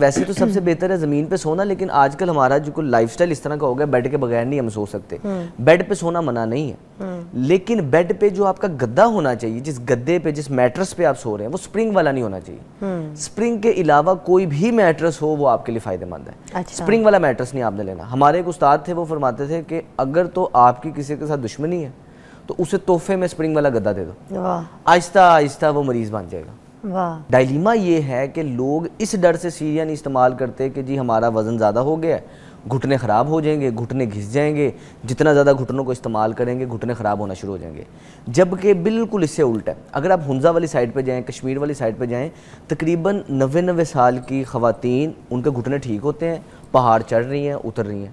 ویسے تو سب سے بہتر ہے زمین پہ سونا، لیکن آج کل ہمارا جو کوئی لائف سٹائل اس طرح کا ہو گیا بیڈ کے بغیر نہیں ہم سو سکتے. بیڈ پہ سونا منع نہیں ہے، لیکن بیڈ پہ جو آپ کا گدا ہونا چاہیے، جس گدے پہ جس میٹرس پہ آپ سو رہے ہیں، وہ سپرنگ والا نہیں ہونا چاہیے. سپرنگ کے علاوہ کوئی بھی میٹرس ہو وہ آپ کے لیے فائدہ مند ہے. سپرنگ والا میٹرس نہیں آپ نے لینا. ہمارے ایک استاد تھے، وہ فرماتے تھے کہ اگر تو آپ کی کسی کے ساتھ دشمنی ہے تو اسے تحفے میں سپرنگ والا گدا دے دو، آہستہ آہستہ وہ مریض بن جائے گا. ڈائلیما یہ ہے کہ لوگ اس ڈر سے سیڑھیاں نہیں استعمال کرتے کہ جی ہمارا وزن زیادہ ہو گیا ہے، گھٹنے خراب ہو جائیں گے، گھٹنے گھس جائیں گے، جتنا زیادہ گھٹنوں کو استعمال کریں گے گھٹنے خراب ہونا شروع ہو جائیں گے. جبکہ بالکل اس سے الٹا ہے. اگر آپ ہنزا والی سائڈ پہ جائیں، کشمیر والی سائڈ پہ جائیں، تقریباً 90 سال کی خواتین ان کے گھٹنے ٹھیک ہوتے ہیں، پہاڑ چڑھ رہی ہیں، اتر رہی ہیں.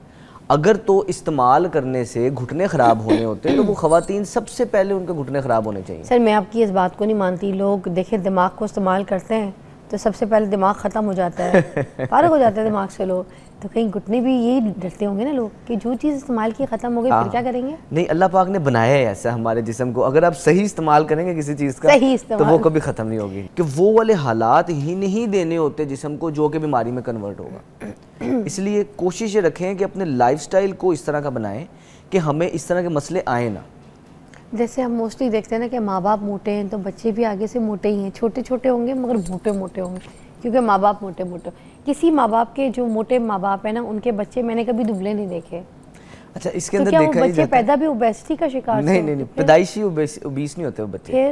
اگر تو استعمال کرنے سے گھٹنے خراب ہونے ہوتے ہیں تو وہ خواتین سب سے پہلے ان کے گھٹنے خراب ہونے چاہیے. سر میں آپ کی اس بات کو نہیں مانتی. لوگ دیکھیں دماغ کو استعمال کرتے ہیں تو سب سے پہلے دماغ ختم ہو جاتا ہے، فارغ ہو جاتا ہے دماغ سے لوگ. تو کہیں گھٹنے بھی یہی ڈرتے ہوں گے نا لوگ کہ جو چیز استعمال کی ختم ہو گئی پھر کیا کریں گے؟ نہیں، اللہ پاک نے بنایا ہے ایسا ہمارے جسم کو. اگر آپ صحیح استعمال کریں گے کسی چیز کا تو وہ کبھی ختم نہیں ہوگی. کہ وہ والے حالات ہی نہیں دینے ہوتے جسم کو جو کہ بیماری میں کنورٹ ہوگا. اس لیے کوشش یہ رکھیں کہ اپنے لائف سٹائل کو اس طرح کا بنائیں کہ ہمیں اس طرح کے مسئلے آئیں نہ. جیسے ہم موسٹلی دیکھتے ہیں نا کہ ماں باپ موٹے ہیں تو بچے بھی آگے سے موٹے ہی ہیں. چھوٹے چھوٹے ہوں گے مگر موٹے موٹے ہوں گے کیونکہ ماں باپ موٹے موٹے. کسی ماں باپ کے جو موٹے ماں باپ ہیں نا ان کے بچے میں نے کبھی دبلے نہیں دیکھے. اچھا اس کے اندر دیکھا دیکھا بچے پیدا بھی اوبیسٹی کا شکار؟ نہیں، پیدائشی اوبیس نہیں ہوتے وہ بچے.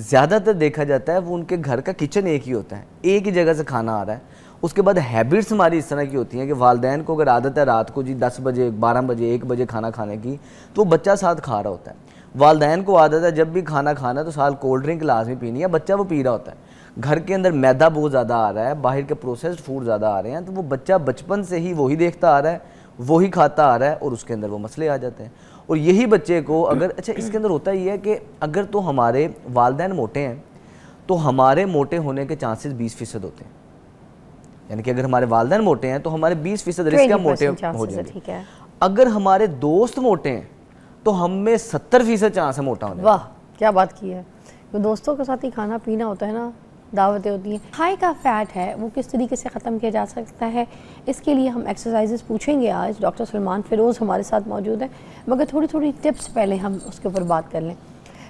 زیادہ تر دیکھا جاتا ہے وہ ان کے گھر کا کچن ایک ہی ہوتا ہے، ایک ہی جگہ سے کھانا آ رہا ہے. اس کے بعد ہیبٹس ہماری اس طرح کی ہوتی ہیں کہ والدین کو اگر عادت ہے رات کو جی 10 بجے 12 بجے 1 بجے کھانا کھانے کی تو وہ بچہ ساتھ کھا رہا ہوتا ہے. والدین کو عادت ہے جب بھی کھانا کھانا تو ساتھ کولڈ ڈرنک لازمی پینی ہے، بچہ وہ پی رہا ہوتا ہے. گھر کے اندر میدا بہت زیادہ آ رہا ہے، باہر کے پروسیسڈ فوڈ زیادہ آ رہے ہیں، تو وہ بچہ بچپن سے ہی وہی دیکھتا آ رہا ہے، وہی کھاتا آ رہا ہے اور اس کے اندر وہ مسئلے آ جاتے ہیں. اور یہی بچے کو اگر اچھا اس کے اندر ہوتا یہ ہے کہ اگر تو ہمارے والدین موٹے ہیں تو ہمارے موٹے ہونے کے چانسز 20% ہوتے ہیں. یعنی کہ اگر ہمارے والدین موٹے ہیں تو ہمارے 20% رسک ہے موٹے ہو جائیں گے. اگر ہمارے دوست موٹے ہیں تو ہم میں 70% چانس ہے موٹا ہونے. واہ کیا بات کی ہے. تو دوستوں کے ساتھ ہی کھانا پینا ہوتا ہے نا، دعوتیں ہوتی ہیں. ہائی کا فیٹ ہے وہ کس طریقے سے ختم کیا جا سکتا ہے، اس کے لیے ہم ایکسرسائزز پوچھیں گے. آج ڈاکٹر سلمان فیروز ہمارے ساتھ موجود ہیں، مگر تھوڑی ٹپس پہلے ہم اس کے اوپر بات کر لیں.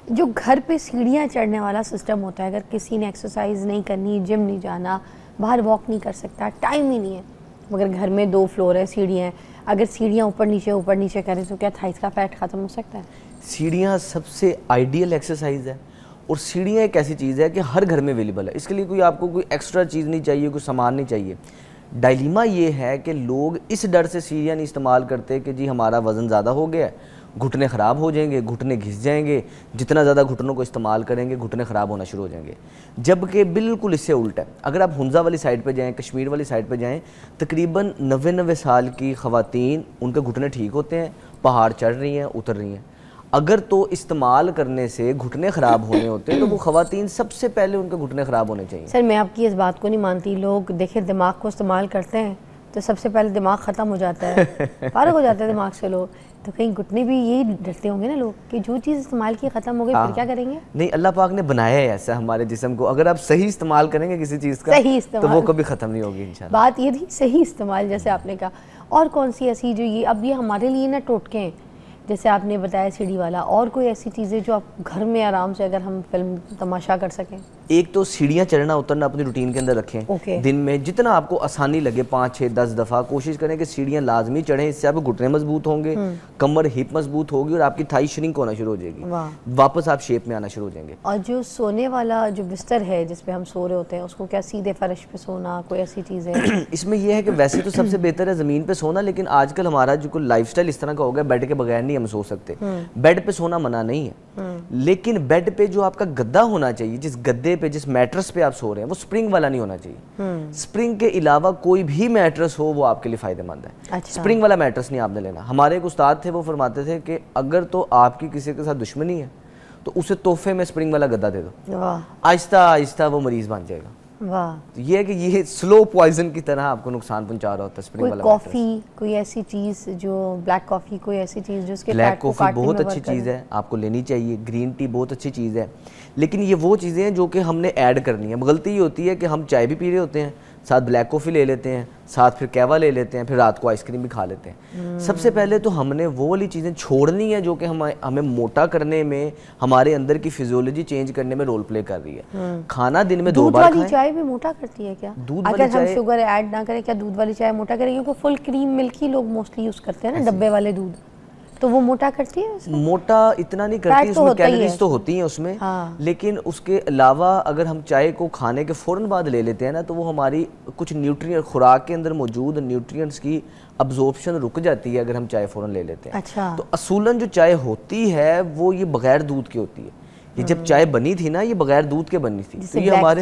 جو گھر پہ سیڑھیاں چڑھنے والا سسٹم ہوتا ہے، اگر کسی نے ایکسرسائز نہیں کرنی، جم نہیں جانا، باہر واک نہیں کر سکتا، ٹائم ہی نہیں ہے، مگر گھر میں 2 فلور ہے، سیڑھیاں ہیں، اگر سیڑھیاں اوپر نیچے کریں تو کیا تھائز کا فیٹ ختم ہو سکتا ہے؟ سیڑھیاں سب سے آئیڈیل ایکسرسائز ہے، اور سیڑھیاں ایک ایسی چیز ہے کہ ہر گھر میں اویلیبل ہے. اس کے لیے کوئی آپ کو کوئی ایکسٹرا چیز نہیں چاہیے، کوئی سامان نہیں چاہیے. ڈائلیما یہ ہے کہ لوگ اس ڈر سے سیڑھیاں نہیں استعمال کرتے کہ جی ہمارا وزن زیادہ ہو گیا ہے، گھٹنے خراب ہو جائیں گے، گھٹنے گھس جائیں گے، جتنا زیادہ گھٹنوں کو استعمال کریں گے گھٹنے خراب ہونا شروع ہو جائیں گے. جبکہ بالکل اس سے الٹا ہے. اگر آپ ہنزا والی سائڈ پہ جائیں، کشمیر والی سائڈ پہ جائیں، تقریباً 90 سال کی خواتین ان کے گھٹنے ٹھیک ہوتے ہیں، پہاڑ چڑھ رہی ہیں، اتر رہی ہیں. اگر تو استعمال کرنے سے گھٹنے خراب ہونے ہوتے ہیں تو وہ خواتین سب سے پہلے ان کے گھٹنے خراب ہونے چاہیے. سر میں آپ کی اس بات کو نہیں مانتی. لوگ دیکھیں دماغ کو استعمال کرتے ہیں تو سب سے پہلے دماغ ختم ہو جاتا ہے، فارغ ہو جاتا ہے دماغ سے لوگ. تو کہیں گھٹنے بھی یہی ڈرتے ہوں گے نا لوگ کہ جو چیز استعمال کی ختم ہو گئی پھر کیا کریں گے؟ نہیں، اللہ پاک نے بنایا ہے ایسا ہمارے جسم کو. اگر آپ صحیح استعمال کریں گے کسی چیز کا تو وہ کبھی ختم نہیں ہوگی انشاءاللہ. بات یہ تھی صحیح استعمال، جیسے آپ نے کہا. اور کون سی ایسی جو اب یہ ہمارے لیے نا ٹوٹکے ہیں، جیسے آپ نے بتایا سیڑھی والا، اور کوئی ایسی چیزیں جو آپ گھر میں آرام سے اگر ہم فلم تماشا کر سکیں؟ ایک تو سیڑھیاں چڑھنا اترنا اپنی روٹین کے اندر رکھیں. دن میں جتنا آپ کو آسانی لگے 5 6 10 دفعہ کوشش کریں کہ سیڑھیاں لازمی چڑھیں. اس سے آپ کے گھٹنے مضبوط ہوں گے، کمر ہپ مضبوط ہوگی، اور آپ کی تھائی شرنک ہونا شروع ہو جائے گی، واپس آپ شیپ میں آنا شروع ہو جائیں گے. اور جو سونے والا جو بستر ہے جس پہ ہم سو رہے ہوتے ہیں، اس کو کیا سیدھے فرش پہ سونا، کوئی ایسی چیز ہے؟ اس میں یہ ہے کہ ویسے تو سب سے بہتر ہے زمین پہ سونا، لیکن آج کل ہمارا جو کوئی لائف سٹائل اس طرح کا ہو گیا بیڈ کے بغیر نہیں ہم سو سکتے. بیڈ پہ سونا منع نہیں ہے، لیکن بیڈ پہ جو آپ کا گدا ہونا چاہیے، جس گدے پہ جس میٹرس پہ آپ سو رہے ہیں، وہ سپرنگ والا نہیں ہونا چاہیے. سپرنگ کے علاوہ کوئی بھی میٹرس ہو وہ آپ کے لیے فائدہ مند ہے. سپرنگ والا میٹرس نہیں آپ نے لینا. ہمارے ایک استاد تھے، وہ فرماتے تھے کہ اگر تو آپ کی کسی کے ساتھ دشمنی ہے تو اسے تحفے میں سپرنگ والا گدا دے دو، آہستہ آہستہ وہ مریض بن جائے گا. یہ ہے کہ یہ سلو پوائزن کی طرح آپ کو نقصان پہنچا رہا ہوتا ہے سپرنگ والا. کوئی کافی، کوئی ایسی چیز جو بلیک کافی، کوئی ایسی چیز جو اس کے بلیک کافی بہت اچھی چیز ہے، آپ کو لینی چاہیے. گرین ٹی بہت اچھی چیز ہے، لیکن یہ وہ چیزیں ہیں جو کہ ہم نے ایڈ کرنی ہے. غلطی یہ ہوتی ہے کہ ہم چائے بھی پی رہے ہوتے ہیں، ساتھ بلیک کافی لے لیتے ہیں, ساتھ پھر قہوہ لے لیتے ہیں, پھر رات کو آئس کریم بھی کھا لیتے ہیں. سب سے پہلے تو ہم نے وہ والی چیزیں چھوڑنی ہیں جو کہ ہمیں موٹا کرنے میں, ہمارے اندر کی فزیولوجی چینج کرنے میں رول پلے کر رہی ہے. کھانا دن میں 2 بار کھائیں. دودھ والی چائے بھی موٹا کرتی ہے کیا؟ اگر ہم شوگر ایڈ نہ کریں, کیا دودھ والی چائے موٹا کرے گی؟ کیونکہ فل کریم ملک ہی لوگ موسٹلی یوز کرتے ہیں نا, ڈبے والے دودھ, تو وہ موٹا کرتی ہے؟ موٹا اتنا نہیں کرتی, اس میں کیلوریز تو ہوتی ہیں اس میں, لیکن اس کے علاوہ اگر ہم چائے کو کھانے کے فوراً بعد لے لیتے ہیں نا, تو وہ ہماری کچھ نیوٹرین, خوراک کے اندر موجود نیوٹرینٹس کی ابزورپشن رک جاتی ہے اگر ہم چائے فوراً لے لیتے ہیں. تو اصولاً جو چائے ہوتی ہے وہ یہ بغیر دودھ کی ہوتی ہے. یہ جب چائے بنی تھی نا, یہ بغیر دودھ کے بنی تھی, تو یہ ہمارے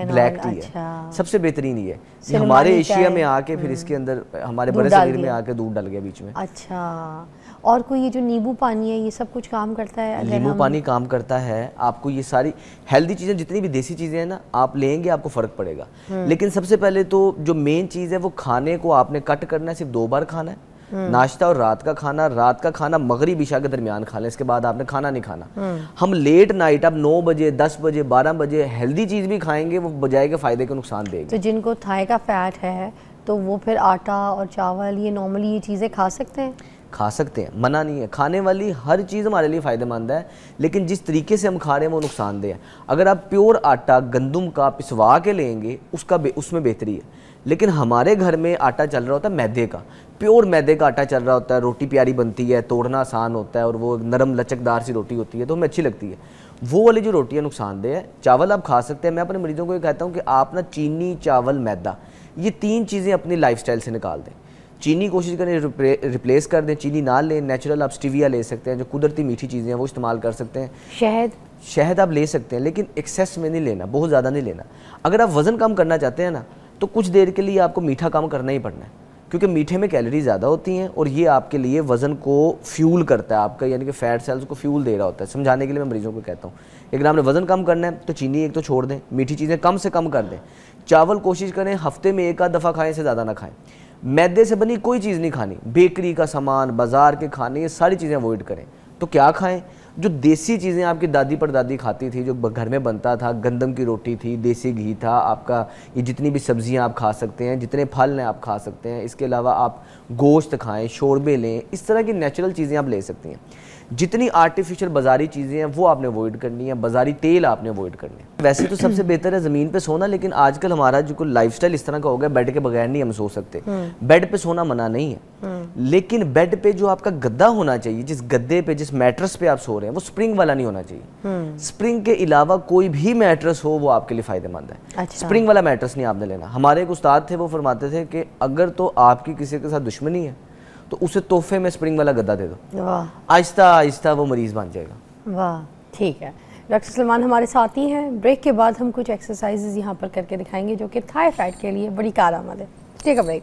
بلیک ٹی ہے, سب سے بہترین یہ ہمارے ایشیا میں آ کے پھر اس کے اندر ہمارے بڑے صغیر میں آ کے دودھ ڈل گیا بیچ میں. اچھا, اور کوئی یہ جو نیبو پانی ہے یہ سب کچھ کام کرتا ہے؟ نیبو پانی کام کرتا ہے. آپ کو یہ ساری ہیلدی چیزیں, جتنی بھی دیسی چیزیں ہیں نا, آپ لیں گے آپ کو فرق پڑے گا. لیکن سب سے پہلے تو جو مین چیز ہے وہ کھانے کو آپ نے کٹ کرنا ہے, صرف 2 بار کھانا ہے. ناشتہ اور رات کا کھانا مغرب عشاء کے درمیان کھا لیں, اس کے بعد آپ نے کھانا نہیں کھانا. ہم لیٹ نائٹ اب 9 بجے 10 بجے 12 بجے ہیلدی چیز بھی کھائیں گے, وہ بجائے کے فائدے کو نقصان دے گی. تو جن کو تھائی کا فیٹ ہے تو وہ پھر آٹا اور چاول یہ نارملی یہ چیزیں کھا سکتے ہیں؟ کھا سکتے ہیں, منع نہیں ہے. کھانے والی ہر چیز ہمارے لیے فائدہ مند ہے, لیکن جس طریقے سے ہم کھا رہے ہیں وہ نقصان دہ ہے. اگر آپ پیور آٹا گندم کا پسوا کے لیں گے اس میں بہتری ہے. لیکن ہمارے گھر میں آٹا چل رہا ہوتا ہے میدے کا, پیور میدے کا آٹا چل رہا ہوتا ہے, روٹی پیاری بنتی ہے, توڑنا آسان ہوتا ہے, اور وہ نرم لچکدار سی روٹی ہوتی ہے, تو ہمیں اچھی لگتی ہے. وہ والی جو روٹی ہے نقصان دہ ہے. چاول آپ کھا سکتے ہیں. میں اپنے مریضوں کو یہ کہتا ہوں کہ آپ نا چینی, چاول, میدا, یہ 3 چیزیں اپنی لائف سٹائل سے نکال دیں. چینی کوشش کریں ریپلیس کر دیں, چینی نہ لیں. نیچرل آپ سٹیویا لے سکتے ہیں, جو قدرتی میٹھی چیزیں ہیں وہ استعمال کر سکتے ہیں. شہد آپ لے سکتے ہیں, لیکن ایکسیس میں نہیں لینا, بہت زیادہ نہیں لینا. اگر آپ وزن کم کرنا چاہتے ہیں نا, تو کچھ دیر کے لیے آپ کو میٹھا کم کرنا ہی پڑنا ہے, کیونکہ میٹھے میں کیلوری زیادہ ہوتی ہیں, اور یہ آپ کے لیے وزن کو فیول کرتا ہے آپ کا, یعنی کہ فیٹ سیلز کو فیول دے رہا ہوتا ہے. سمجھانے کے لیے میں مریضوں کو کہتا ہوں, اگر آپ نے وزن کم کرنا ہے تو چینی ایک تو چھوڑ دیں, میٹھی چیزیں کم سے کم کر دیں. چاول کوشش کریں ہفتے میں 1 آدھ دفعہ کھائیں, سے زیادہ نہ کھائیں. میدے سے بنی کوئی چیز نہیں کھانی, بیکری کا سامان, بازار کے کھانے, یہ ساری چیزیں اوائڈ کریں. تو کیا کھائیں؟ جو دیسی چیزیں آپ کی دادی پردادی کھاتی تھی, جو گھر میں بنتا تھا, گندم کی روٹی تھی, دیسی گھی تھا آپ کا, یہ جتنی بھی سبزیاں آپ کھا سکتے ہیں, جتنے پھل ہیں آپ کھا سکتے ہیں. اس کے علاوہ آپ گوشت کھائیں, شوربے لیں, اس طرح کی نیچرل چیزیں آپ لے سکتی ہیں. جتنی آرٹیفیشل بازاری چیزیں ہیں وہ آپ نے اوائڈ کرنی ہے, بازاری تیل آپ نے اوائڈ کرنی ہے. ویسے تو سب سے بہتر ہے زمین پہ سونا, لیکن آج کل ہمارا جو لائف سٹائل اس طرح کا ہو گیا, بیڈ کے بغیر نہیں ہم سو سکتے. بیڈ پہ سونا منع نہیں ہے, لیکن بیڈ پہ جو آپ کا گدا ہونا چاہیے, جس گدے پہ جس میٹرس پہ آپ سو رہے ہیں, وہ سپرنگ والا نہیں ہونا چاہیے. سپرنگ کے علاوہ کوئی بھی میٹرس ہو وہ آپ کے لیے فائدہ مند ہے. سپرنگ والا میٹرس نہیں آپ نے لینا. ہمارے ایک استاد تھے, وہ فرماتے تھے کہ اگر تو آپ کی کسی کے ساتھ دشمنی ہے تو اسے تحفے میں سپرنگ والا گدا دے دو, آہستہ آہستہ وہ مریض بن جائے گا. واہ, ٹھیک ہے. ڈاکٹر سلمان ہمارے ساتھ ہی ہیں. بریک کے بعد ہم کچھ ایکسرسائزز یہاں پر کر کے دکھائیں گے جو کہ تھائی فیٹ کے لیے بڑی کارآمد ہے. ٹیک اے بریک.